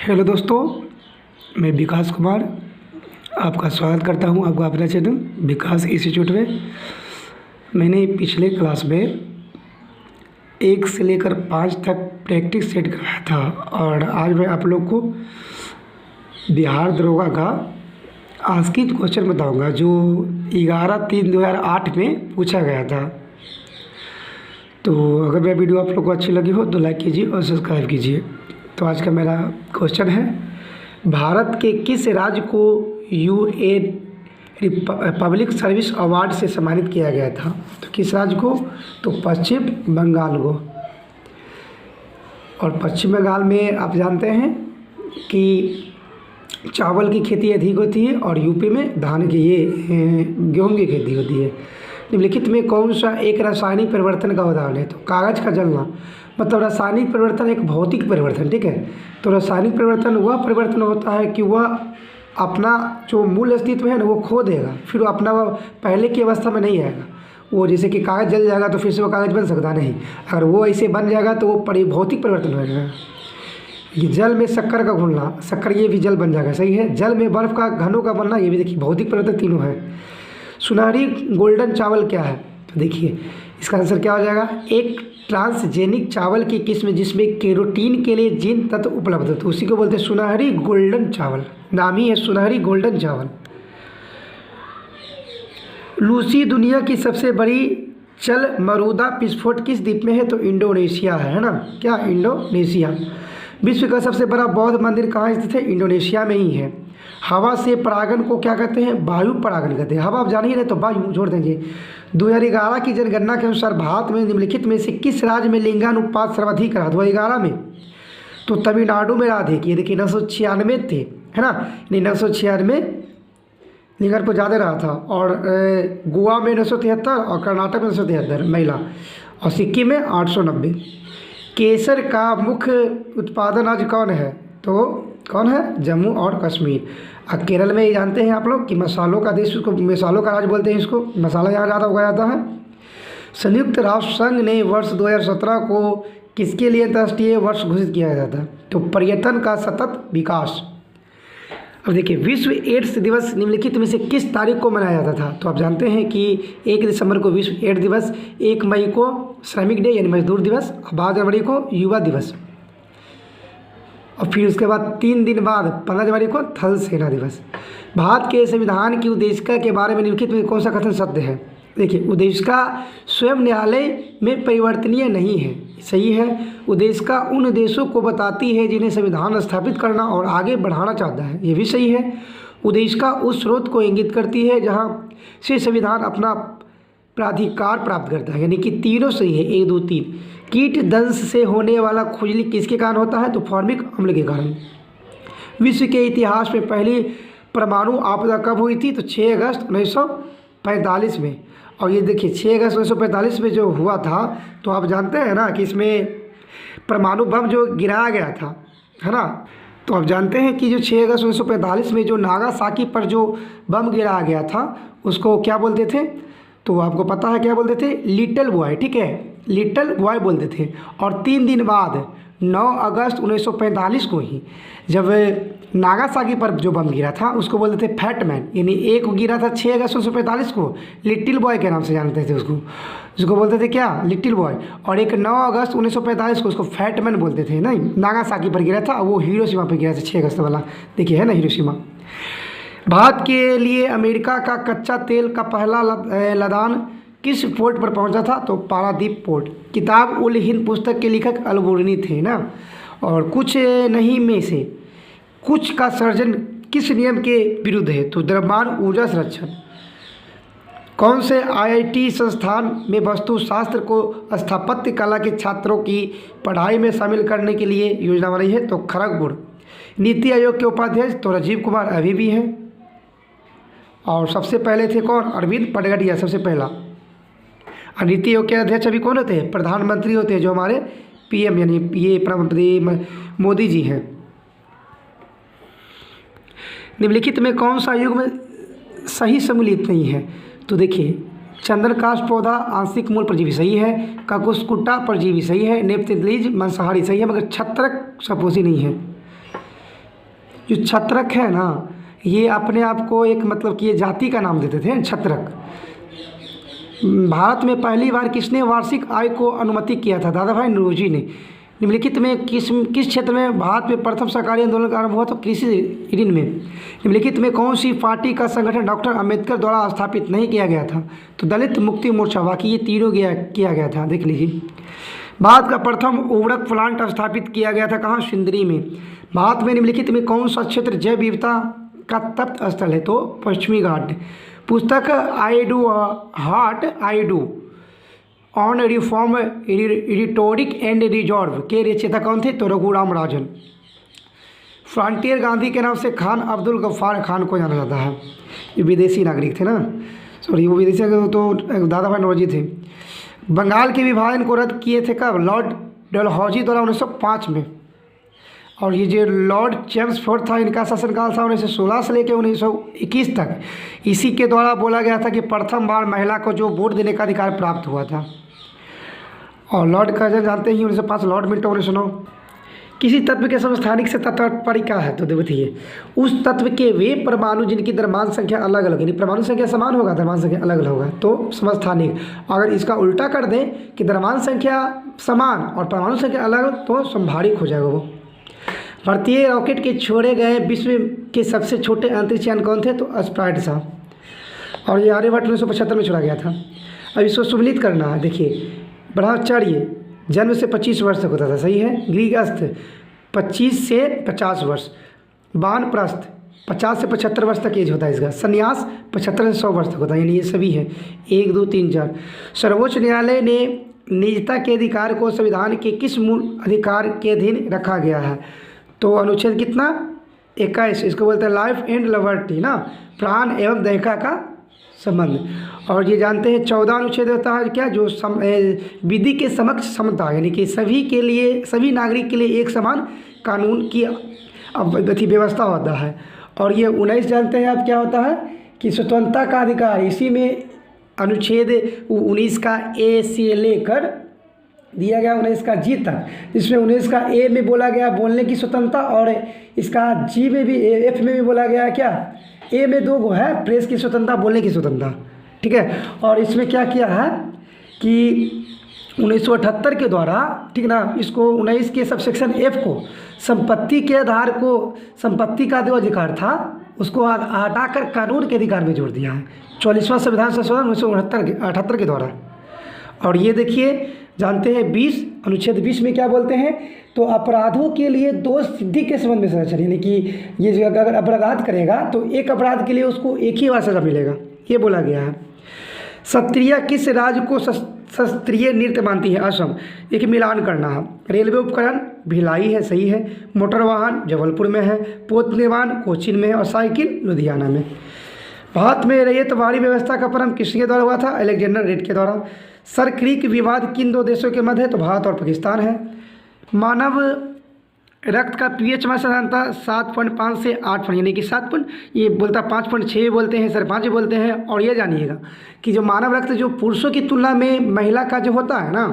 Hello दोस्तों, मैं विकास कुमार आपका स्वागत करता हूं आपका अपना चैनल विकास इंस्टीट्यूट में। मैंने पिछले क्लास में 1 से लेकर 5 तक प्रैक्टिस सेट कराया था और आज मैं आप लोग को बिहार दरोगा का आस्कित क्वेश्चन बताऊंगा जो 11/3/2008 में पूछा गया था। तो अगर मेरा वीडियो आप लोग को अच्छी लगी हो तो लाइक कीजिए और सब्सक्राइब कीजिए। तो आज का मेरा क्वेश्चन है, भारत के किस राज्य को यूएन पब्लिक सर्विस अवार्ड से सम्मानित किया गया था? तो किस राज्य को? तो पश्चिम बंगाल को। और पश्चिम बंगाल में आप जानते हैं कि चावल की खेती अधिक होती है और यूपी में धान की गेहूं की खेती होती है। निम्नलिखित में कौन सा एक रासायनिक परिवर्तन का उदाहरण है? तो कागज का जलना, मतलब रासायनिक परिवर्तन एक भौतिक परिवर्तन, ठीक है। तो रासायनिक परिवर्तन वह परिवर्तन होता है कि वह अपना जो मूल अस्तित्व है ना वो खो देगा, फिर वो अपना वह पहले की अवस्था में नहीं आएगा। वो जैसे कि कागज़ जल जाएगा तो फिर से वो कागज़ बन सकता नहीं, अगर वो ऐसे बन जाएगा तो वो भौतिक परिवर्तन हो जाएगा। ये जल में शक्कर का घुलना, शक्कर ये भी जल बन जाएगा, सही है। जल में बर्फ़ का घनों का बनना, ये भी देखिए भौतिक परिवर्तन तीनों है। सुनहरी गोल्डन चावल क्या है? तो देखिए इसका आंसर क्या हो जाएगा, एक ट्रांसजेनिक चावल की किस्म जिसमें केरोटीन के लिए जीन तत्व उपलब्ध है, तो उसी को बोलते हैं सुनहरी गोल्डन चावल। नाम ही है सुनहरी गोल्डन चावल। लूसी दुनिया की सबसे बड़ी चल मरुदा विस्फोट किस द्वीप में है? तो इंडोनेशिया है ना, क्या इंडोनेशिया। विश्व का सबसे बड़ा बौद्ध मंदिर कहाँ स्थित है? इंडोनेशिया में ही है। हवा से परागण को क्या कहते हैं? वायु परागण कहते हैं। हवा आप जान ही रहे तो वायु जोड़ देंगे। 2011 की जनगणना के अनुसार भारत में निम्नलिखित में से किस राज्य में लिंगानुपात सर्वाधिक रहा? 2011 में तो तमिलनाडु में रहा। देखिए 996 थे, है ना, 996 लिंगानुपात ज़्यादा रहा था। और गोवा में 973 और कर्नाटक में 973 महिला, और सिक्किम में 890। केसर का मुख्य उत्पादन राज्य कौन है? तो कौन है? जम्मू और कश्मीर। अब केरल में ये जानते हैं आप लोग कि मसालों का देश, उसको मसालों का राज्य बोलते हैं, इसको मसाला यहाँ ज़्यादा उगाया जाता है। संयुक्त राष्ट्र संघ ने वर्ष 2017 को किसके लिए अंतर्राष्ट्रीय वर्ष घोषित किया गया था? तो पर्यटन का सतत विकास। अब देखिए विश्व एड्स दिवस निम्नलिखित में से किस तारीख को मनाया जाता था? तो आप जानते हैं कि 1 दिसंबर को विश्व एड्स दिवस, 1 मई को श्रमिक डे यानी मजदूर दिवस, 12 जनवरी को युवा दिवस, और फिर उसके बाद 3 दिन बाद 15 जनवरी को थल सेना दिवस। भारत के संविधान की उद्देशिका के बारे में निम्नलिखित में कौन सा कथन सत्य है? देखिए उद्देशिका स्वयं न्यायालय में परिवर्तनीय नहीं है, सही है। उद्देशिका उन उद्देश्यों को बताती है जिन्हें संविधान स्थापित करना और आगे बढ़ाना चाहता है, ये भी सही है। उद्देशिका उस स्रोत को इंगित करती है जहाँ से संविधान अपना प्राधिकार प्राप्त करता है, यानी कि तीनों सही है, 1 2 3। कीट दंश से होने वाला खुजली किसके कारण होता है? तो फॉर्मिक अम्ल के कारण। विश्व के इतिहास में पहली परमाणु आपदा कब हुई थी? तो 6 अगस्त 1945 में। और ये देखिए 6 अगस्त 1945 में जो हुआ था, तो आप जानते हैं ना कि इसमें परमाणु बम जो गिराया गया था, है ना। तो आप जानते हैं कि जो 6 अगस्त 1945 में जो नागासाकी पर जो बम गिराया गया था उसको क्या बोलते थे? तो आपको पता है क्या बोलते थे? लिटिल बॉय, ठीक है, लिटिल बॉय बोलते थे। और 3 दिन बाद 9 अगस्त 1945 को ही जब नागासाकी पर जो बम गिरा था उसको बोलते थे फैट मैन, यानी एक गिरा था 6 अगस्त 1945 को, लिटिल बॉय के नाम से जानते थे उसको, जिसको बोलते थे क्या? Little boy. और एक 9 अगस्त 1945 को उसको फैट मैन बोलते थे। नहीं, नागासाकी पर गिरा था, वो हिरोशिमा पर गिरा था 6 अगस्त वाला, देखिए है ना हिरोशिमा। भारत के लिए अमेरिका का कच्चा तेल का पहला लदान किस पोर्ट पर पहुंचा था? तो पारादीप पोर्ट। किताब उल हिंद पुस्तक के लेखक अलबुर्नी थे ना। और कुछ नहीं में से कुछ का सर्जन किस नियम के विरुद्ध है? तो द्रव्यमान ऊर्जा संरक्षण। कौन से आईआईटी संस्थान में वास्तुशास्त्र को स्थापत्य कला के छात्रों की पढ़ाई में शामिल करने के लिए योजना बनाई है? तो खड़गपुर। नीति आयोग के उपाध्यक्ष तो राजीव कुमार अभी भी हैं। और सबसे पहले थे कौन? अरविंद पटगड़िया सबसे पहला। और नीति आयोग के अध्यक्ष अभी कौन होते हैं? प्रधानमंत्री होते हैं, जो हमारे पीएम यानी ये प्रधानमंत्री मोदी जी हैं। निम्नलिखित में कौन सा युग में सही सम्मिलित नहीं है? तो देखिए चंद्रकाश पौधा आंशिक मूल परजीवी सही है, ककुस्कुटा परजीवी सही है, नेप्थिलीज मांसाहारी सही है, मगर छत्रक सपोषी नहीं है। जो छत्रक है ना, ये अपने आप को एक मतलब कि ये जाति का नाम देते थे, छत्रक। भारत में पहली बार किसने वार्षिक आय को अनुमति किया था? दादा भाई नौरोजी ने। निम्नलिखित में किस क्षेत्र में भारत में प्रथम सरकारी आंदोलन का आरंभ हुआ? तो कृषि ऋण में। निम्नलिखित में कौन सी पार्टी का संगठन डॉक्टर अंबेडकर द्वारा स्थापित नहीं किया गया था? तो दलित मुक्ति मोर्चा। बाकी ये तीनों किया गया था, देख लीजिए। भारत का प्रथम उर्वरक प्लांट स्थापित किया गया था कहाँ? सिंदरी में। भारत में निम्नलिखित में कौन सा क्षेत्र जैव विविधता का तप्त स्थल है? तो पश्चिमी घाट। पुस्तक I do on reform rhetoric and reserve के रचयिता कौन थे? तो रघुराम राजन। फ्रंटियर गांधी के नाम से खान अब्दुल गफ्फार खान को जाना जाता है। ये विदेशी नागरिक थे ना, सॉरी वो विदेशी तो दादा भाई नौरोजी थे। बंगाल के विभाजन को रद्द किए थे कब? लॉर्ड डलहौजी द्वारा 1905 में। और ये जो लॉर्ड चेम्सफोर्ड था, इनका शासनकाल था 1916 से लेकर 1921 तक। इसी के द्वारा बोला गया था कि प्रथम बार महिला को जो वोट देने का अधिकार प्राप्त हुआ था। और लॉर्ड कर्जन जानते ही 1905, लॉर्ड मिंटो 1909। किसी तत्व के समस्थानिक से तात्पर्य क्या है? तो देखिए, उस तत्व के वे परमाणु जिनकी द्रव्यमान संख्या अलग अलग, यानी परमाणु संख्या समान होगा, द्रव्यमान संख्या अलग अलग होगा, तो समस्थानिक। अगर इसका उल्टा कर दें कि द्रव्यमान संख्या समान और परमाणु संख्या अलग, तो संभारिक हो जाएगा वो। भारतीय रॉकेट के छोड़े गए विश्व के सबसे छोटे अंतरिक्ष यान कौन थे? तो स्प्राइट साहब। और ये आर्यभट्ट 1975 में छोड़ा गया था। अब इसको सुमिलित करना है। देखिए, ब्रह्मचर्य जन्म से 25 वर्ष तक होता था, सही है। गृहस्थ 25 से 50 वर्ष। वानप्रस्थ 50 से 75 वर्ष तक एज होता है इसका। संन्यास 75 से 100 वर्ष तक होता है, यानी ये सभी है 1, 2, 3, 4। सर्वोच्च न्यायालय ने निजता के अधिकार को संविधान के किस मूल अधिकार के अधीन रखा गया है? तो अनुच्छेद कितना? 21। इसको बोलते हैं लाइफ एंड लिबर्टी ना, प्राण एवं दयका का संबंध। और ये जानते हैं 14 अनुच्छेद होता है क्या? जो विधि के समक्ष समता, यानी कि सभी के लिए, सभी नागरिक के लिए एक समान कानून की व्यवस्था होता है। और ये 19 जानते हैं आप क्या होता है? कि स्वतंत्रता का अधिकार। इसी में अनुच्छेद 19 का ए से लेकर दिया गया 19 का जी तक, जिसमें 19 का ए में बोला गया बोलने की स्वतंत्रता, और इसका जी में भी, एफ में भी बोला गया क्या? ए में 2 गो है, प्रेस की स्वतंत्रता, बोलने की स्वतंत्रता, ठीक है। और इसमें क्या किया है कि 1978 के द्वारा, ठीक ना, इसको 19 के सबसेक्शन एफ को संपत्ति के आधार को, संपत्ति का जो अधिकार था उसको हटाकर कानून के अधिकार में जोड़ दिया है। 44वां संविधान संशोधन 1978 के द्वारा। और ये देखिए, जानते हैं 20 अनुच्छेद 20 में क्या बोलते हैं? तो अपराधों के लिए दोष सिद्धि के संबंध में सजा, यानी कि ये जो अगर अपराध करेगा तो एक अपराध के लिए उसको एक ही बार सजा मिलेगा, ये बोला गया है। क्षत्रिय किस राज्य को शास्त्रीय नृत्य मानती है? असम। एक मिलान करना है। रेलवे उपकरण भिलाई है, सही है। मोटर वाहन जबलपुर में है। पोत निर्माण कोचीन में है। और साइकिल लुधियाना में। भारत में रैयत वारी व्यवस्था का प्रारंभ किसके द्वारा हुआ था? अलेक्जेंडर रेड के द्वारा। सर क्रीक विवाद किन 2 देशों के मध्य है? तो भारत और पाकिस्तान है। मानव रक्त का पीएच में साधारणतः 7.5 से 8, यानी कि 7 ये बोलता 5.6 बोलते हैं, सर 5 बोलते हैं। और ये जानिएगा कि जो मानव रक्त जो पुरुषों की तुलना में महिला का जो होता है ना,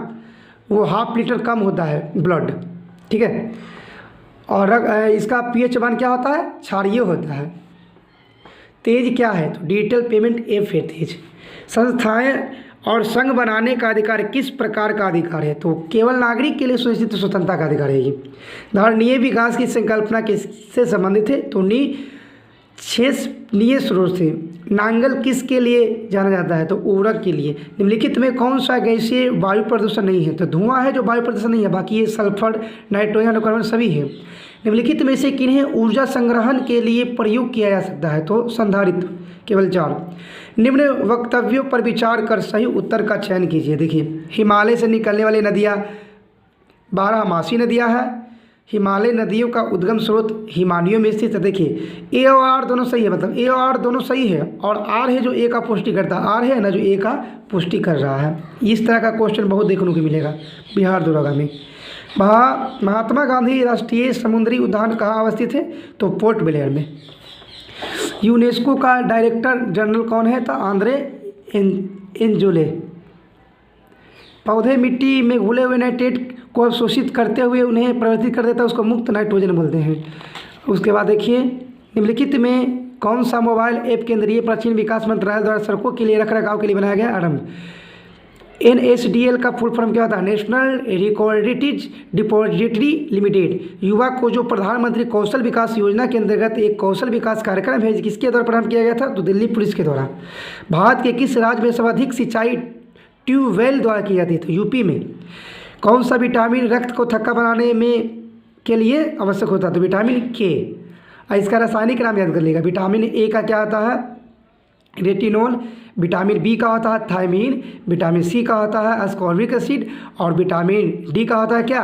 वो ½ लीटर कम होता है ब्लड, ठीक है। और इसका पीएच मान क्या होता है? क्षारीय होता है। तेज क्या है? तो डिजिटल पेमेंट ऐप है तेज। संस्थाएं और संघ बनाने का अधिकार किस प्रकार का अधिकार है? तो केवल नागरिक के लिए सुनिश्चित स्वतंत्रता का अधिकार है ये। धारणीय विकास की संकल्पना किससे संबंधित है? तो निष्क्रिय स्रोत से। नांगल किसके लिए जाना जाता है? तो उर्वरक के लिए। निम्नलिखित में कौन सा गैसीय वायु प्रदूषण नहीं है? तो धुआं है जो वायु प्रदूषण नहीं है, बाकी ये सल्फर, नाइट्रोजन, कार्बन सभी है। निम्नलिखित में से किन्हें ऊर्जा संग्रहण के लिए प्रयोग किया जा सकता है? तो संधारित्र, केवल 4। निम्न वक्तव्यों पर विचार कर सही उत्तर का चयन कीजिए। देखिए, हिमालय से निकलने वाली नदियाँ 12मासी नदियाँ हैं। हिमालय नदियों का उद्गम स्रोत हिमालयों में स्थित है। देखिए, ए और आर दोनों सही है, मतलब ए और आर दोनों सही है। और आर है जो ए का पुष्टि करता है, आर है ना जो ए का पुष्टि कर रहा है। इस तरह का क्वेश्चन बहुत देखने को मिलेगा बिहार दरोगा में। महात्मा गांधी राष्ट्रीय समुद्री उद्यान कहाँ अवस्थित है? तो पोर्ट ब्लेयर में। यूनेस्को का डायरेक्टर जनरल कौन है? तो आंद्रे एंजोले। पौधे मिट्टी में घुले हुए नाइट्रेट को अवशोषित करते हुए उन्हें परिवर्तित कर देता है, उसको मुक्त नाइट्रोजन बोलते हैं। उसके बाद देखिए, निम्नलिखित में कौन सा मोबाइल ऐप केंद्रीय प्राचीन विकास मंत्रालय द्वारा सड़कों के लिए रखरखाव के लिए बनाया गया? आरंभ। NSDL का फुल फॉर्म क्या होता है? नेशनल रिकॉर्डिटीज डिपॉजिटरी लिमिटेड। युवा को जो प्रधानमंत्री कौशल विकास योजना के अंतर्गत एक कौशल विकास कार्यक्रम है, किसके द्वारा प्रारंभ किया गया था? तो दिल्ली पुलिस के द्वारा। भारत के किस राज्य में सर्वाधिक सिंचाई ट्यूबवेल द्वारा की जाती है? तो यूपी में। कौन सा विटामिन रक्त को थक्का बनाने में के लिए आवश्यक होता है? तो विटामिन के। इसका रासायनिक नाम याद कर लेगा। विटामिन ए का क्या होता है? रेटिनोल। विटामिन बी का होता है थायमीन। विटामिन सी का होता है एस्कॉर्बिक एसिड। और विटामिन डी का होता है क्या?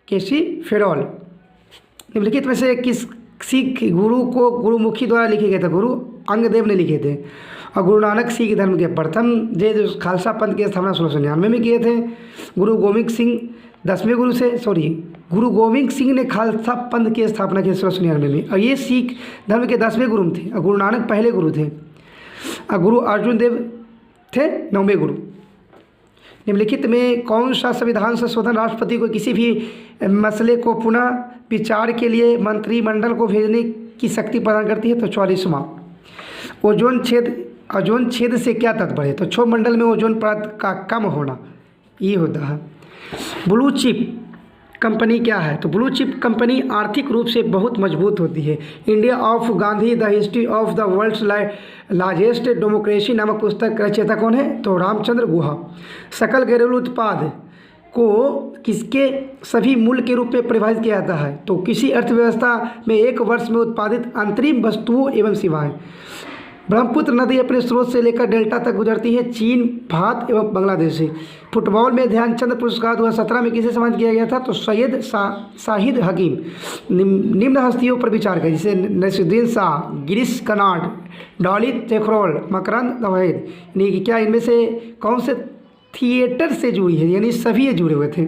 कैल्सिफेरॉल। निम्नलिखित में से किस सिख गुरु को गुरुमुखी द्वारा लिखे गए थे? गुरु अंगदेव ने लिखे थे। और गुरु नानक सिख धर्म के प्रथम जो खालसा पंथ की स्थापना 1699 में किए थे। गुरु गोविंद सिंह 10वें गुरु से गुरु गोविंद सिंह ने खालसा पंथ की स्थापना की 1699 में। और ये सिख धर्म के 10वें गुरु थे। और गुरु नानक पहले गुरु थे। और गुरु अर्जुन देव थे 9वें गुरु। निम्नलिखित में कौन सा संविधान संशोधन राष्ट्रपति को किसी भी मसले को पुनः विचार के लिए मंत्रिमंडल को भेजने की शक्ति प्रदान करती है? तो 44वां। ओजोन छेद से क्या तात्पर्य? तो क्षोभ मंडल में ओजोन परत का कम होना, ये होता है। ब्लू चिप कंपनी क्या है? तो ब्लू चिप कंपनी आर्थिक रूप से बहुत मजबूत होती है। India of Gandhi the history of the world's largest democracy नामक पुस्तक का रचयिता कौन है? तो रामचंद्र गुहा। सकल घरेलू उत्पाद को किसके सभी मूल्य के रूप में परिभाषित किया जाता है? तो किसी अर्थव्यवस्था में एक वर्ष में उत्पादित अंतरिम वस्तुओं एवं सेवाएं। ब्रह्मपुत्र नदी अपने स्रोत से लेकर डेल्टा तक गुजरती है चीन, भारत एवं बांग्लादेश से। फुटबॉल में ध्यानचंद पुरस्कार 2017 में किसे सम्मानित किया गया था? तो सैयद शाहिद हकीम। निम्न हस्तियों पर विचार करें, जैसे नसीरुद्दीन शाह, गिरीश कर्नाड, डॉली चेखरोल, मकरंद अवैध। यानी कि क्या इनमें से कौन से थिएटर से जुड़ी है? यानी सभी ये जुड़े हुए थे।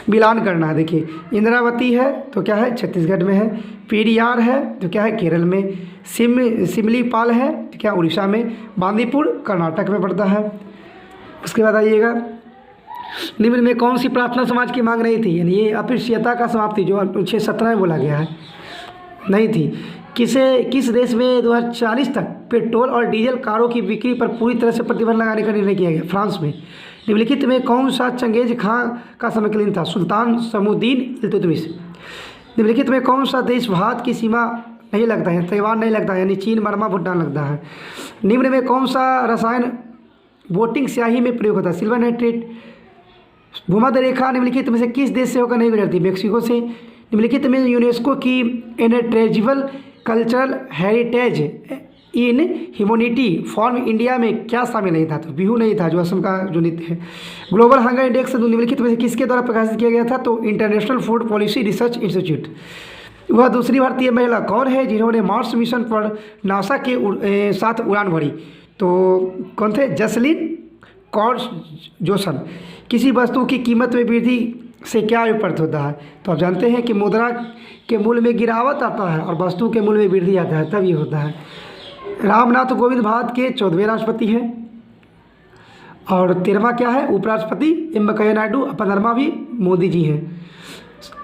मिलान करना है। देखिए, इंद्रावती है तो क्या है? छत्तीसगढ़ में है। पेरियार है तो क्या है? केरल में। सिमलीपाल है तो क्या? उड़ीसा में। बांदीपुर कर्नाटक में पड़ता है। उसके बाद आइएगा, निम्न में कौन सी प्रार्थना समाज की मांग नहीं थी? यानी ये अस्पृश्यता का समाप्ति जो 617 में बोला गया है, नहीं थी। किस देश में 2040 तक पेट्रोल और डीजल कारों की बिक्री पर पूरी तरह से प्रतिबंध लगाने का निर्णय किया गया? फ्रांस में। निम्नलिखित में कौन सा चंगेज खां का समकालीन था? सुल्तान शमसुद्दीन इल्तुतमिश। निम्नलिखित में कौन सा देश भारत की सीमा नहीं लगता है? तैवान नहीं लगता है, यानी चीन, बर्मा, भूटान लगता है। निम्न में कौन सा रसायन वोटिंग स्याही में प्रयोग होता है? Silver nitrate. भूमध्य रेखा निम्नलिखित में से किस देश से होकर नहीं गुजरती? मेक्सिको से। निम्नलिखित में यूनेस्को की intangible cultural heritage in humanity form India में क्या शामिल नहीं था? तो बिहू नहीं था, जो असम का जो नृत्य है। ग्लोबल हंगर इंडेक्स निम्नलिखित में से किसके द्वारा प्रकाशित किया गया था? तो international food policy research institute. वह दूसरी भारतीय महिला कौन है जिन्होंने मार्स मिशन पर नासा के साथ उड़ान भरी? तो कौन थे? जसलीन कॉर्जोसन। किसी वस्तु की कीमत में वृद्धि से क्या अभिप्राय होता है? तो आप जानते हैं कि मुद्रा के मूल्य में गिरावट आता है और वस्तु के मूल्य में वृद्धि आता है, तब ये होता है। रामनाथ कोविंद भारत के 14वें राष्ट्रपति हैं। और 13वां क्या है? उपराष्ट्रपति एम वेंकैया नायडू। 15वां भी मोदी जी हैं।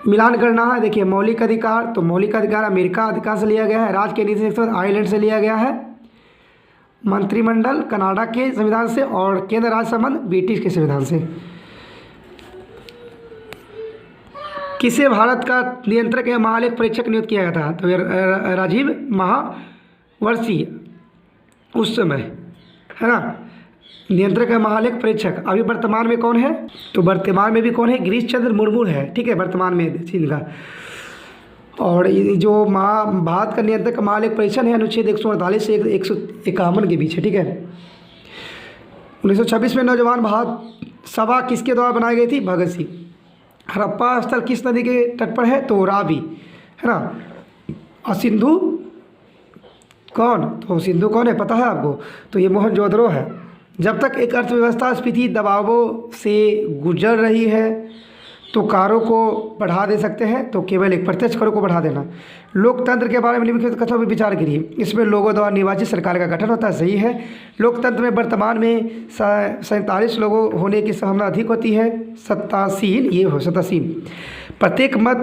मिलान करना है। देखिए, मौलिक अधिकार, तो मौलिक अधिकार अमेरिका अधिकार से लिया गया है। राज्य के नीति आयरलैंड से लिया गया है। मंत्रिमंडल कनाडा के संविधान से। और केंद्र राज्य संबंध ब्रिटिश के संविधान से। किसे भारत का नियंत्रक एवं महालेख परीक्षक नियुक्त किया गया था? तो राजीव महावर्षी उस समय, है ना, नियंत्रक है महालेख परीक्षक। अभी वर्तमान में कौन है? तो वर्तमान में भी कौन है? गिरीश चंद्र मुर्मू है। ठीक है, वर्तमान में चीन का। और जो भारत का नियंत्रक महालेख परीक्षक है, अनुच्छेद 148 से 151 के बीच है। ठीक है। 1926 में नौजवान भारत सभा किसके द्वारा बनाई गई थी? भगत सिंह। हड़प्पा स्थल किस नदी के तट पर है? तो रावी, है ना। और सिंधु कौन? तो सिंधु कौन है पता है आपको? तो ये मोहनजोदड़ो है। जब तक एक अर्थव्यवस्था स्फीति दबावों से गुजर रही है तो कारों को बढ़ा दे सकते हैं, तो केवल एक प्रत्यक्ष करों को बढ़ा देना। लोकतंत्र के बारे में निम्नलिखित कथनों पर विचार करिए। इसमें लोगों द्वारा निर्वाचित सरकार का गठन होता है, सही है। लोकतंत्र में वर्तमान में 47 लोगों होने की संभावना अधिक होती है, 87, ये हो 87। प्रत्येक मत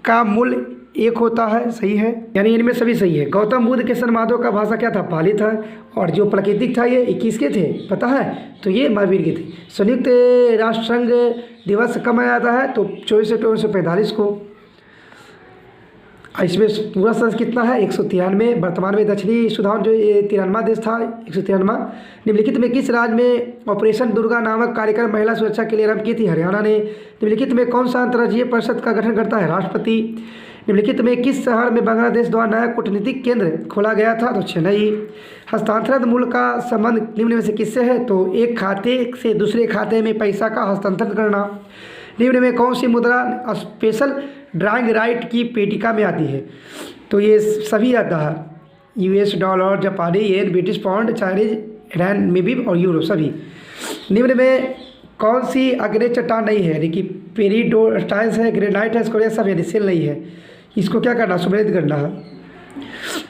का मूल्य एक होता है, सही है, यानी इनमें सभी सही है। गौतम बुद्ध के संवादों का भाषा क्या था? पाली था। और जो प्राकृतिक था ये 21 के थे, पता है? तो ये महावीर के थे। संयुक्त राष्ट्र संघ दिवस कब मनाया जाता है? तो 24 अक्टूबर 1945 को। इसमें पूरा सदस्य कितना है? 193। वर्तमान में दक्षिणी सुदान जो 93वां देश था, 193वां। निम्नलिखित में किस राज्य में ऑपरेशन दुर्गा नामक कार्यक्रम महिला सुरक्षा के लिए आरंभ की थी? हरियाणा ने। निम्नलिखित में कौन सा अंतर्राज्यीय परिषद का गठन करता है? राष्ट्रपति। निम्नलिखित में किस शहर में बांग्लादेश द्वारा नया कूटनीतिक केंद्र खोला गया था? तो चेन्नई। हस्तांतरण मूल्य का संबंध निम्न में से किससे है? तो एक खाते से दूसरे खाते में पैसा का हस्तांतरण करना। निम्न में कौन सी मुद्रा स्पेशल ड्राइंग राइट की पेटिका में आती है? तो ये सभी आता है, US डॉलर, जापानी येन, ब्रिटिश पाउंड, चाइनीज रैनमिबी और यूरो, सभी। निम्न में कौन सी अग्नि चट्टान नहीं है? यानी कि पेरिडोस्टाइन्स है, ग्रेनाइट है, स्कोरिया, सब यानी सेल नहीं है। इसको क्या करना? सुमेलित करना है।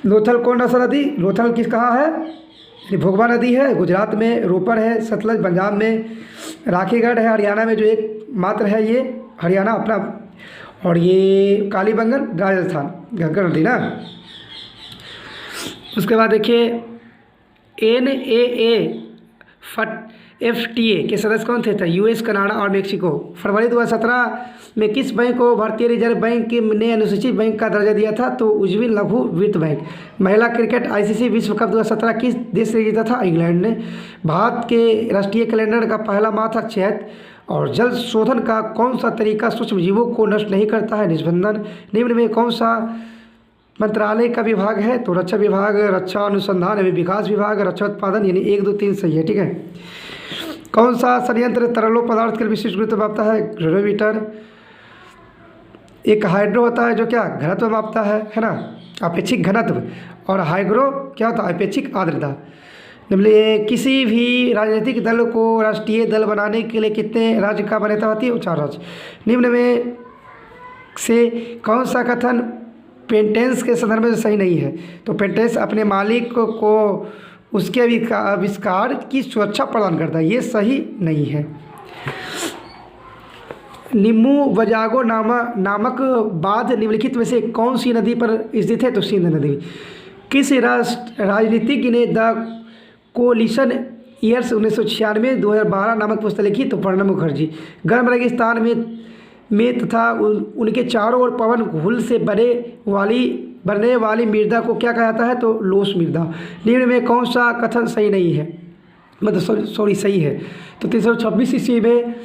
लोथल कौन सा नदी? लोथल किस कहाँ है? भोगवा नदी है, गुजरात में। रोपड़ है, सतलज पंजाब में। राखीगढ़ है हरियाणा में, जो एक मात्र है ये हरियाणा अपना। और ये कालीबंगन राजस्थान, घग्गर नदी ना। उसके बाद देखिए NAAFTA के सदस्य कौन थे? US, कनाडा और मेक्सिको। फरवरी 2017 में किस बैंक को भारतीय रिजर्व बैंक ने अनुसूचित बैंक का दर्जा दिया था? तो उज्जीवन लघु वित्त बैंक। महिला क्रिकेट ICC विश्व कप 2017 किस देश से जीता था? इंग्लैंड ने। भारत के राष्ट्रीय कैलेंडर का पहला माह था चैत। और जल शोधन का कौन सा तरीका सूक्ष्म जीवों को नष्ट नहीं करता है? निस्पंदन। निम्न में कौन सा मंत्रालय का विभाग है? तो रक्षा विभाग, रक्षा अनुसंधान एवं विकास विभाग, रक्षा उत्पादन, यानी 1, 2, 3 सही है, ठीक है। कौन सा संयंत्र तरलो पदार्थ के विशिष्ट गुरुत्व मापता है? ग्रेविमीटर। एक हाइड्रो होता है जो क्या घनत्व मापता है ना, अपेक्षिक घनत्व। और हाइग्रो क्या होता है? अपेक्षिक आर्द्रता। निम्न किसी भी राजनीतिक दल को राष्ट्रीय दल बनाने के लिए कितने राज्य का मान्यता होती है? 4 राज्य। निम्न में से कौन सा कथन पेटेंट्स के संदर्भ में सही नहीं है? तो पेटेंट्स अपने मालिक को उसके आविष्कार की सुरक्षा प्रदान करता है, ये सही नहीं है। निम्बू वजागो नामक बांध निम्नलिखित में से कौन सी नदी पर स्थित है? तो सिंध नदी। किस राजनीतिज्ञ ने द कोलिशन ईयर्स 1996 2012 नामक पुस्तक लिखी? तो प्रणब मुखर्जी। गर्म रेगिस्तान में तथा उनके चारों ओर पवन घुल से बनने वाली मृदा को क्या कहा जाता है? तो लोस मृदा। निम्न में कौन सा कथन सही नहीं है? मतलब सॉरी सही है। तो 326 ईस्वी में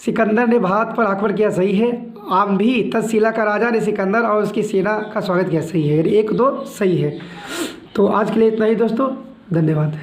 सिकंदर ने भारत पर आक्रमण किया, सही है। आम भी तक्षशिला का राजा ने सिकंदर और उसकी सेना का स्वागत किया, सही है। 1, 2 सही है। तो आज के लिए इतना ही दोस्तों, धन्यवाद।